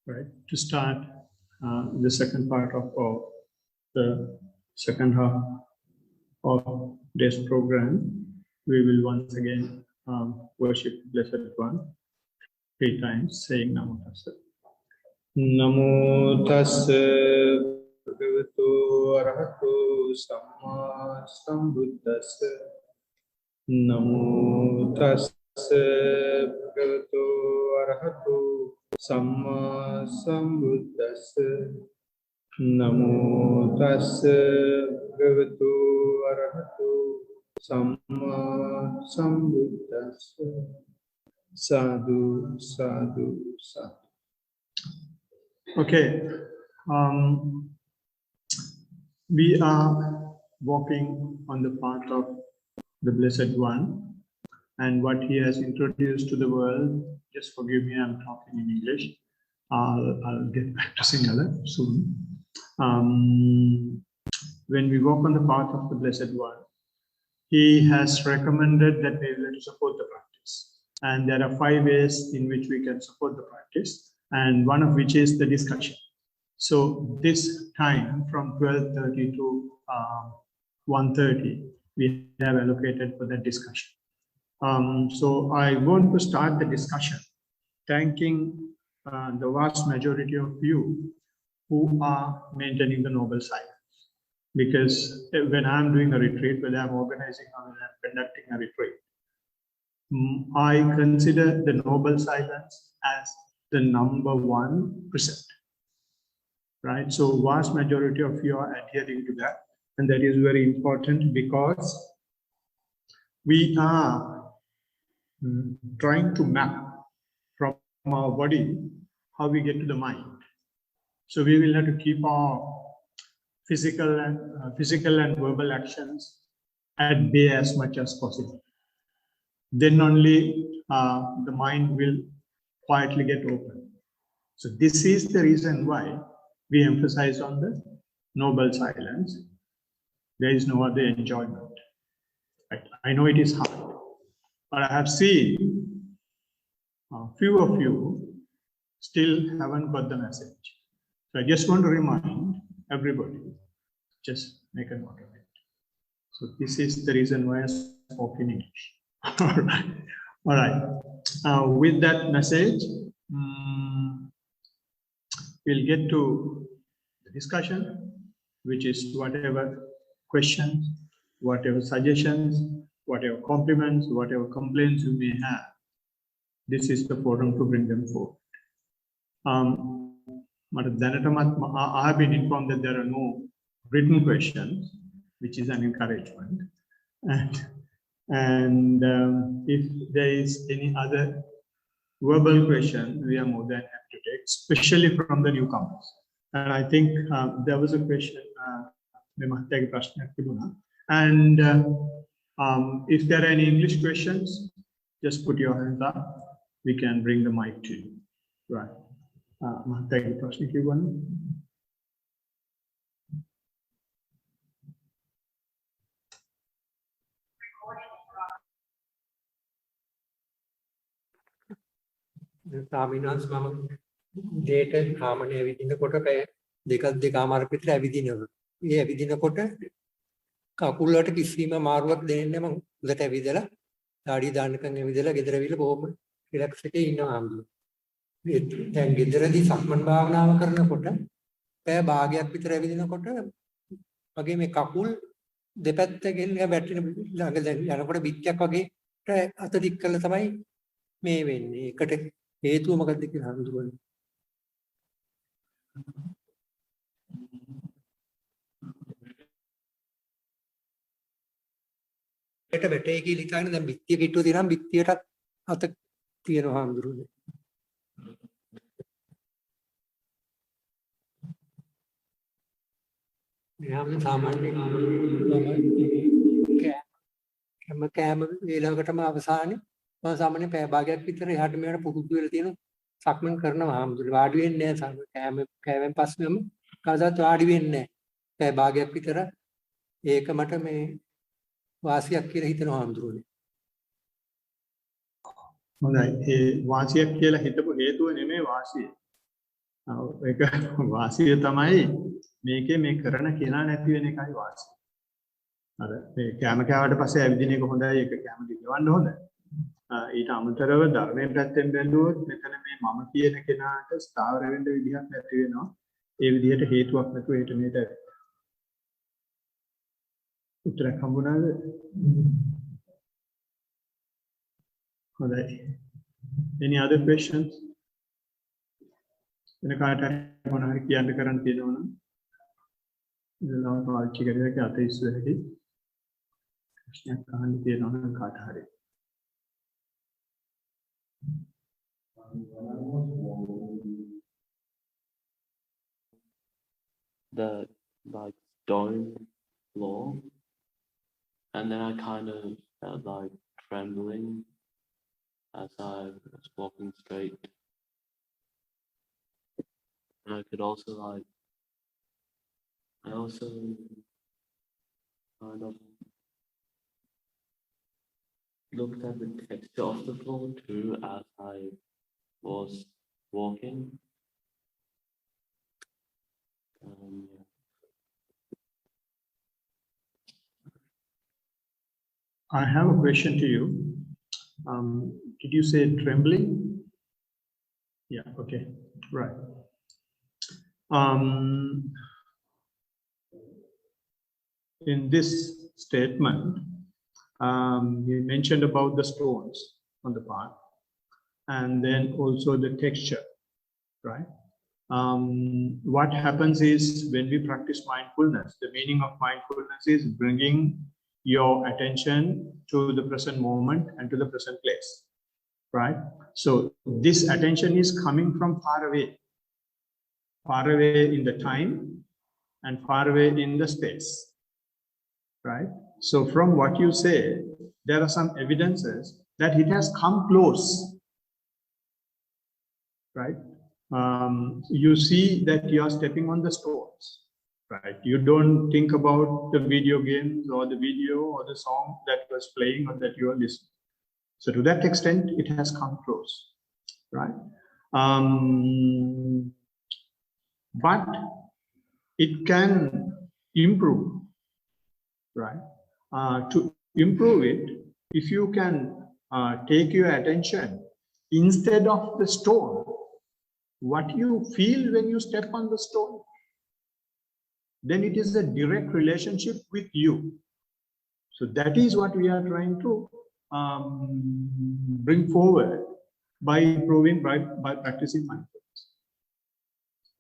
right? To start the second part of the second half of this program, we will once again worship Blessed One 3 times, saying Namo Tassa. Namo Tassa Bhagavato Arahato Samma Sambuddhassa. Namo Tassa Bhagavato Arahato Samma Sambuddhassa. Namo Tassa Bhagavato Arahato Samma Sambuddhassa. Sadhu, sadhu, sadhu. Okay, we are walking on the path of the Blessed One, and what he has introduced to the world. Just forgive me, I'm talking in English. I'll get back to Sinhala soon. When we walk on the path of the Blessed One, he has recommended that we will support the practice. And there are 5 ways in which we can support the practice, and one of which is the discussion. So this time from 12:30 to 1:30, we have allocated for that discussion. So I want to start the discussion thanking the vast majority of you who are maintaining the noble silence. Because when I'm doing a retreat, whether I'm organizing or when I'm conducting a retreat, I consider the noble silence as the number 1 precept, right? So vast majority of you are adhering to that, and that is very important because we are trying to map from our body how we get to the mind. So we will have to keep our physical and verbal actions at bay as much as possible. Then only the mind will quietly get open. So this is the reason why we emphasize on the noble silence. There is no other enjoyment. Right? I know it is hard, but I have seen a few of you still haven't got the message. So I just want to remind everybody, just make a note of it. So this is the reason why I spoke in English. All right. With that message, we'll get to the discussion, which is whatever questions, whatever suggestions, whatever compliments, whatever complaints you may have. This is the forum to bring them forward. I have been informed that there are no written questions, which is an encouragement. And if there is any other verbal question, we are more than happy to take, especially from the newcomers. And I think there was a question, and if there are any English questions, just put your hands up. We can bring the mic to you. Right. Taminans mama data harmony within the quarter the Kamar Pitra within a quarter. Kakulata Kisima Marwak, the name that Avidela, Adi Danakan Avidela, Gedravilla Bom, Relaxity in Amdu. Then Gidra the Sakman Bagna Karna Kota, Pay Bagia Pitra within a quarter. Again, a couple, the pet again a battery longer than Yanaka Bitka at the Dikalatamai, may cut a hetu Magadik Handu. Better take it and then Bitti to the Ram Bitti at the Tiano Hamdru. We have the Samani Cam, Elagatama Avasani, or Samani Bagat Peter had made a Pukulatino, Sakman Karna Hamdru, Adwin Ne, Cam Pasnum, Kaza to Adwin Ne, Bagat Peter, Ekamata may. වාසියක් කියලා හිතනවා හඳුරන්නේ. හොඳයි. ඒ වාසියක් කියලා හිතපු හේතුව නෙමෙයි වාසිය. ඒක වාසිය තමයි මේකේ මේ කරන කෙනා නැති වෙන එකයි වාසිය. අර මේ කැම කෑවට පස්සේ ඇවිදින එක හොඳයි, ඒක කැම දිනවන්න හොඳයි. ඊට අමතරව ධර්මයෙන් පැත්තෙන් බැලුවොත් මෙතන මේ මම කියන කෙනාට ස්ථාවර වෙන්න විදිහක් නැති වෙනවා. ඒ විදිහට හේතුවක් නැතුව හිට මේට උත්තරයක් හම්බුණාද? හොඳයි. Any other questions? වෙන කාට හරි මොනවා හරි කියන්න කරන්න තියෙනවා නම් ඉතලාම පාවිච්චි කරලා අත ඉස්සරහට ප්‍රශ්නයක් අහන්න තියෙනවා නම් කාට හරි. The like stone floor, and then I kind of felt like trembling as I was walking straight. And I could also like, I also kind of looked at the texture of the floor too as I was walking. Yeah. I have a question to you. Did you say trembling? Yeah, okay, right. In this statement, you mentioned about the stones on the path and then also the texture, right? What happens is when we practice mindfulness, the meaning of mindfulness is bringing your attention to the present moment and to the present place, right? So this attention is coming from far away in the time and far away in the space, right? So from what you say, there are some evidences that it has come close, right? You see that you are stepping on the stones, right? You don't think about the video games or the video or the song that was playing or that you are listening. So to that extent, it has come close, right? But it can improve, right? To improve it, if you can take your attention instead of the stone, what you feel when you step on the stone, then it is a direct relationship with you. So that is what we are trying to bring forward by improving, by practicing mindfulness,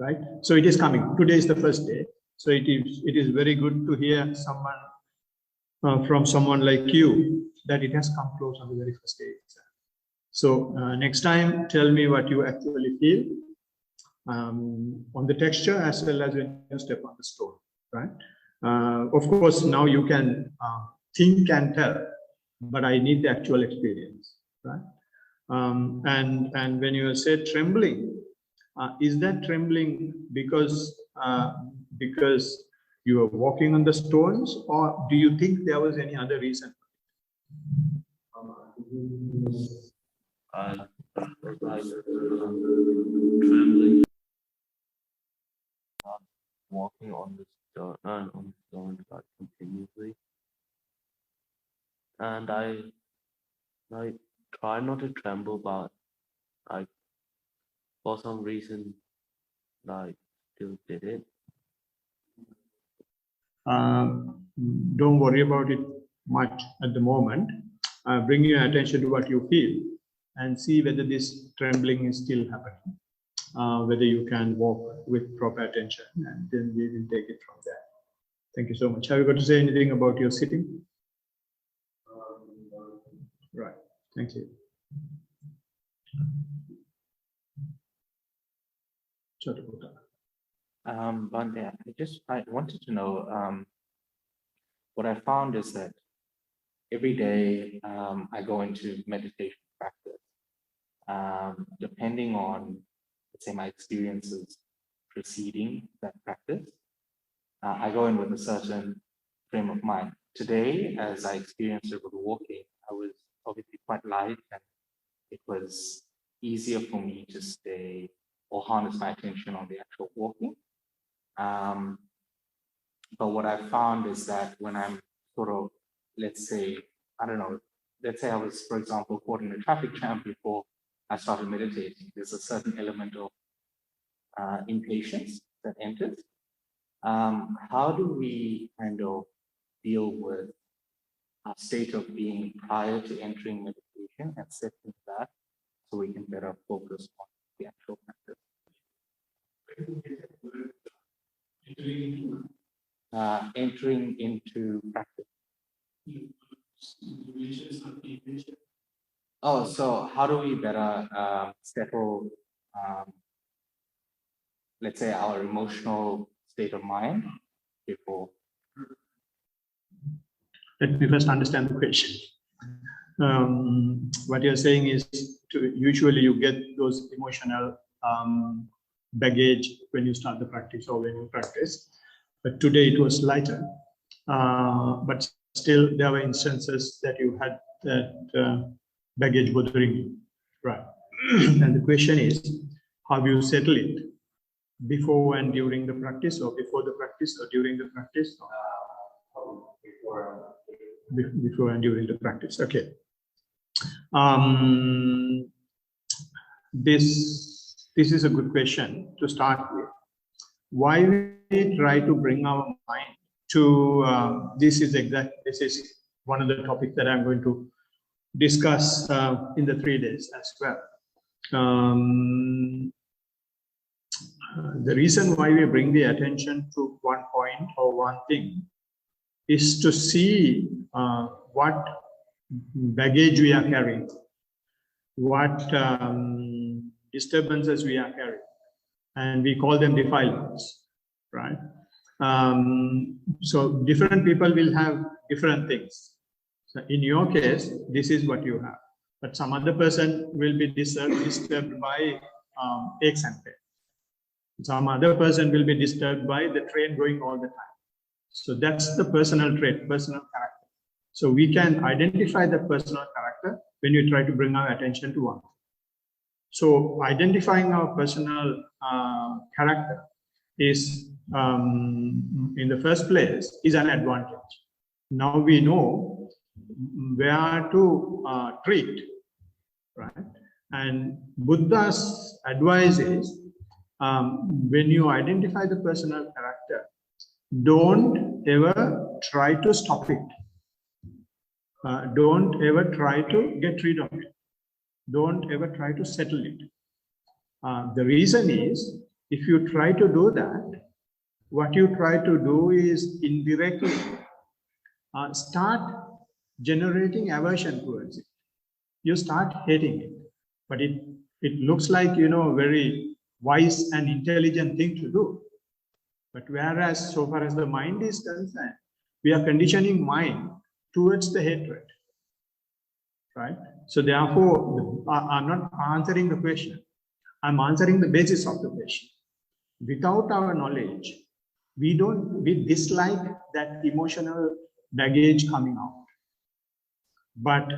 right? So it is coming. Today is the first day. So it is very good to hear someone from someone like you that it has come close on the very first day. So next time, tell me what you actually feel on the texture as well as when you step on the stone, right? Of course, now you can think and tell, but I need the actual experience, right? And when you say trembling, is that trembling because you are walking on the stones, or do you think there was any other reason? I was like trembling, walking on the stone like continuously, and I like try not to tremble, but like for some reason like still did it. Don't worry about it much at the moment. Bring your attention to what you feel and see whether this trembling is still happening, whether you can walk with proper attention, and then we will take it from there. Thank you so much. Have you got to say anything about your sitting? Right. Thank you. Bande, I wanted to know, what I found is that every day I go into meditation practice. Depending on, let's say, my experiences preceding that practice, I go in with a certain frame of mind. Today, as I experienced it with walking, I was obviously quite light, and it was easier for me to stay or harness my attention on the actual walking. But what I found is that when I'm sort of, let's say, I don't know, let's say I was, for example, caught in a traffic jam before I started meditating, there's a certain element of impatience that enters. How do we kind of deal with a state of being prior to entering meditation and setting that so we can better focus on the actual practice? Entering into practice. Oh, so how do we better settle, let's say, our emotional state of mind before? Let me first understand the question. What you're saying is, usually you get those emotional baggage when you start the practice or when you practice. But today it was lighter. But still, there were instances that you had that baggage bothering you, right? And the question is, how you settle it before and during the practice, or before the practice, or during the practice? Before and during the practice. Okay. This is a good question to start with. Why we try to bring our mind to this is one of the topics that I'm going to discuss in the 3 days as well. The reason why we bring the attention to one point or one thing is to see what baggage we are carrying, what disturbances we are carrying, and we call them defilements, right? So different people will have different things. So in your case, this is what you have, but some other person will be disturbed by aches and pain. Some other person will be disturbed by the train going all the time. So that's the personal trait, personal character. So we can identify the personal character when you try to bring our attention to one. So identifying our personal character is, in the first place, is an advantage. Now we know where to treat, right? And Buddha's advice is, when you identify the personal character, don't ever try to stop it. Don't ever try to get rid of it. Don't ever try to settle it. The reason is, if you try to do that, what you try to do is indirectly start generating aversion towards it. You start hating it. But it looks like, a very wise and intelligent thing to do. But whereas, so far as the mind is concerned, we are conditioning mind towards the hatred, right? So therefore, I'm not answering the question. I'm answering the basis of the question. Without our knowledge, we dislike that emotional baggage coming out. But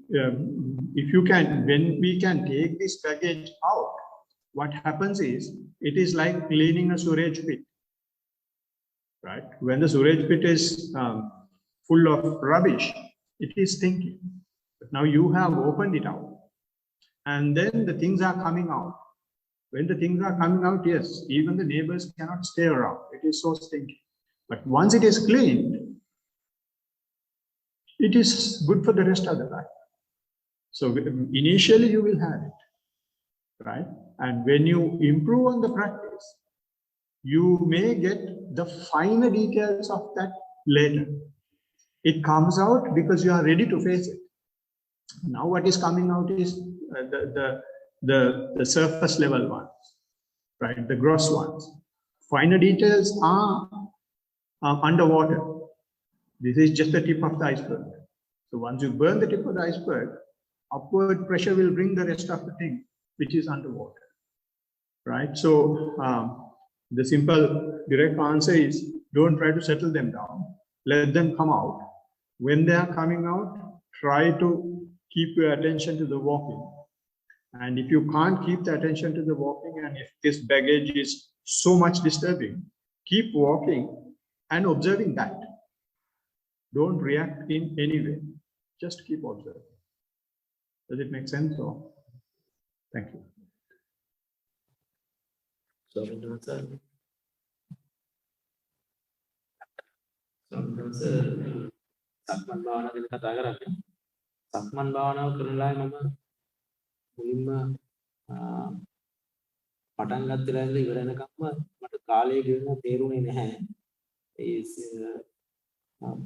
if you can, when we can take this baggage out, what happens is, it is like cleaning a sewage pit, right? When the sewage pit is full of rubbish, it is stinking. But now you have opened it out, and then the things are coming out. When the things are coming out, yes, even the neighbors cannot stay around. It is so stinky. But once it is cleaned, it is good for the rest of the life. So initially you will have it, right? And when you improve on the practice, you may get the finer details of that later. It comes out because you are ready to face it. Now what is coming out is the surface level ones, right? The gross ones. Finer details are underwater. This is just the tip of the iceberg. So once you burn the tip of the iceberg, upward pressure will bring the rest of the thing, which is underwater, right? So the simple direct answer is, don't try to settle them down. Let them come out. When they are coming out, try to keep your attention to the walking. And if you can't keep the attention to the walking, and if this baggage is so much disturbing, keep walking and observing that. Don't react in any way. Just keep observing. Does it make sense? Or thank you. සක්මන් භාවනාව ගැන කතා කරන්නේ. සක්මන් භාවනාව කරලා මම මුලින්ම පටන් ගත්ත වෙලාවේ ඉඳලා ඉවර වෙනකම්ම මට කාලය ගෙවෙන තේරුනේ නැහැ. ඒ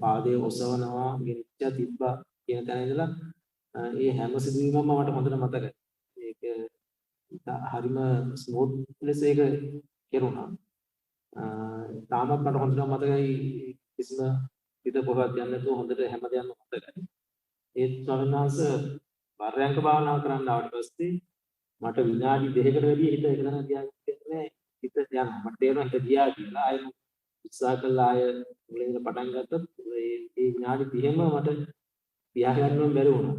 පාදයේ ඔසවනවා, ගෙනිච්ච තිබ්බා කියන තැන ඉඳලා ඒ හැම සිදුවීමක්ම මට හොඳට මතකයි. ඒක හරිම ස්මූත් ලෙස ඒක කෙරුණා. තාමත් මට හොඳට මතකයි කිසිම පිට කොහොමද යන්නේ නැතුව හොඳට හැමදේම මතකයි. ඒත් ස්වාමීන් වහන්සේ පර්යංක භාවනාව කරන්න ආවට පස්සේ මට විනාඩි 2කට වැඩි හිත එක තැන තියාගන්නේ හිත යනවා. මට තේරෙනවා හිත ගියා කියලා. ආයෙ උත්සාහ කළා ආයෙ මුලින්ම පටන් ගත්තොත් ඒ විනාඩි 30ම මට තියාගන්නම බැරි වුණා.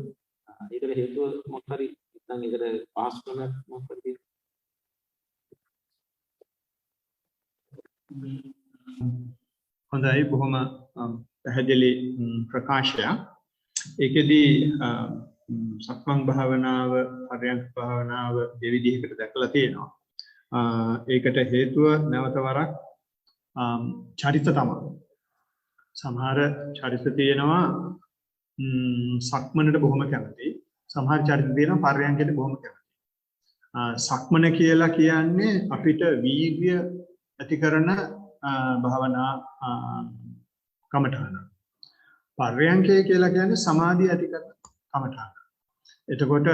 ඒකට හේතුව මොකක් හරි නැත්නම් ඒකට පහසුකමක් මොකක් හරි හොඳයි බොහොම පැහැදිලි ප්‍රකාශයක්. ඒකෙදී සක්මන් භාවනාව පර්යංක භාවනාව දෙවිධයකට දැකලා තියෙනවා. ඒකට හේතුව නැවත වරක් චරිත තමයි. සමහර චරිත තියෙනවා සක්මනට බොහොම කැමති. සමහර චරිත තියෙනවා පර්යංකයට බොහොම කැමති. සක්මන කියලා කියන්නේ අපිට වීර්ය ඇති කරන භාවනා කමඨාන. පර්යංකය කියලා කියන්නේ සමාධිය ඇති කරන කමඨාන. එතකොට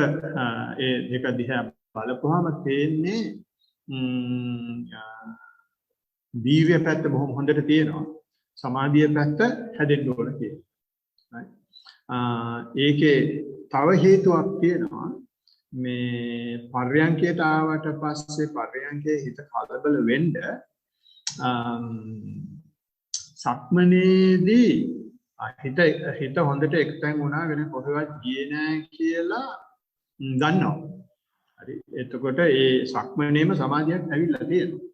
ඒ දෙක දිහා බලපුවාම තේන්නේ වීර්ය පැත්ත බොහොම හොඳට තියෙනවා. සමාධිය පැත්ත හැදෙන්න ඕන කියලා. ඒකේ තව හේතුවක් තියෙනවා. මේ පර්යංකයට ආවට පස්සේ පර්යංකයේ හිත කලබල වෙන්න සක්මනේදී හිත හොඳට එක්තැන් වුණා වෙන කොහෙවත් ගියේ නැහැ කියලා දන්නවා. හරි. එතකොට ඒ සක්මනේම සමාධියක් ඇවිල්ලා තියෙනවා.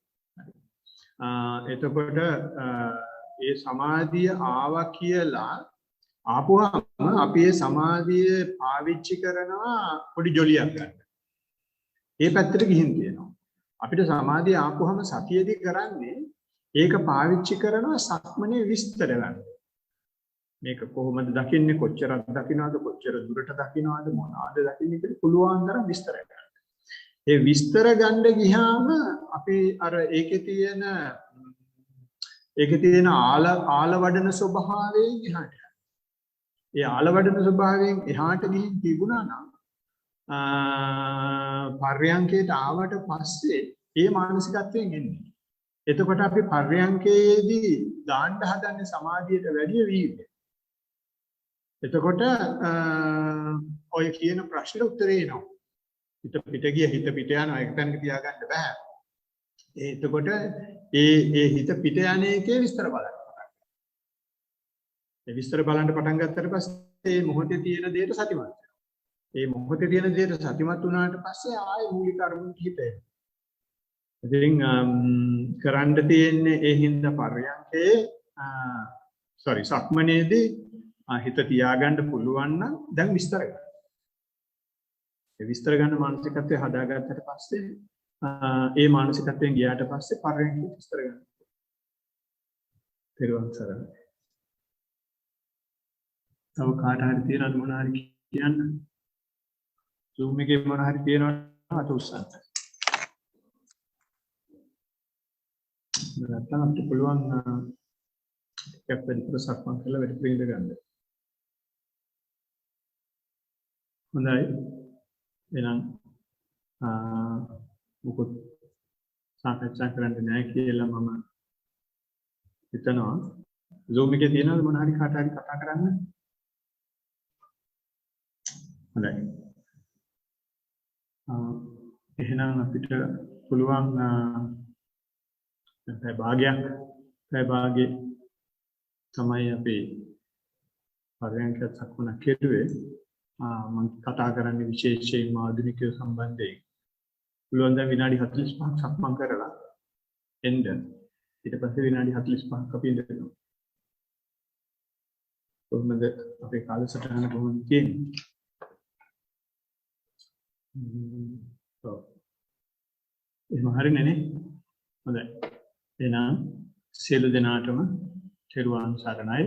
එතකොට ඒ සමාධිය ආවා කියලා ආපුවාම අපි ඒ සමාධිය පාවිච්චි කරනවා පොඩි ජොලියක් ගන්න. ඒ පැත්තට ගිහින් තියෙනවා. අපිට සමාධිය ආපුවාම සතියදී කරන්නේ ඒක පාවිච්චි කරනවා සක්මනේ විස්තර ගන්න. මේක කොහොමද දකින්නේ, කොච්චරක් දකින්නවද, කොච්චර දුරට දකින්නවද, මොනවාද දකින්නේ කියලා පුළුවන් තරම් විස්තර ගන්න. ඒ විස්තර ගන්න ගියාම අපි අර ඒකේ තියෙන ආලවඩන ස්වභාවයෙන් එහාට යනවා. ඒ ආලවඩන ස්වභාවයෙන් එහාට ගිහින් තිබුණා නම් පර්යංකයට ආවට පස්සේ ඒ මානසිකත්වයෙන් එන්නේ. එතකොට අපි පර්යංකයේදී දාන්න හදන්නේ සමාධියට වැඩිය වීර්යය. එතකොට ඔය කියන ප්‍රශ්නෙට උත්තරේ එනවා. හිත පිට ගිය හිත පිට යනවා එක තැනක තියාගන්න බෑ. එතකොට ඒ හිත පිට යන එකේ විස්තර බලන්න පටන් ගන්නවා. ඒ විස්තර බලන්න පටන් ගත්තට පස්සේ මේ මොහොතේ තියෙන දේට සතිමත් වෙනවා. මේ මොහොතේ තියෙන දේට සතිමත් වුණාට පස්සේ ආයේ මූලික අරමුණට හිත එනවා. ඉතින් කරන්න තියෙන්නේ ඒ හින්දා පර්යංකේ සක්මනේදී හිත තියාගන්න පුළුවන් නම් දැන් විස්තර ගන්න. ඒ විස්තර ගන්න මානසිකත්වය හදාගත්තට පස්සේ ඒ මානසිකත්වයෙන් ගියාට පස්සේ පර්යංකේ විස්තර ගන්න. පෙරවන් සරණයි. තව කාට හරි තියෙනවද මොන හරි කියන්න? Zoom එකේ මොන හරි තියෙනවද අත උස්සන්න. නැත්නම් අපිට පුළුවන් එකක් වැඩිපුර සක්මන් කරලා වැඩිපුර ඉඳ ගන්න. හොඳයි. එහෙනම් මොකද සාකච්ඡා කරන්න නැහැ කියලා මම හිතනවා. Zoom එකේ තියෙනවද මොන හරි කාට හරි කතා කරන්න? හොඳයි. එහෙනම් අපිට පුළුවන් පැය භාගයේ තමයි අපි පර්යංක සක්මන කෙරුවේ. මම කතා කරන්නේ විශේෂයෙන්ම ආධුනිකයෝ සම්බන්ධයෙන්. පුළුවන් දැන් විනාඩි 45ක් සක්මන් කරලා එන්න. ඊට පස්සේ විනාඩි 45ක් අපි ඉඳලා. කොහොමද අපේ කාලසටහන කොහොමද තියෙන්නේ? ඔව්. එහෙනම් හරිනේ නේ? හොඳයි. එහෙනම් සියලු දෙනාටම තෙරුවන් සරණයි.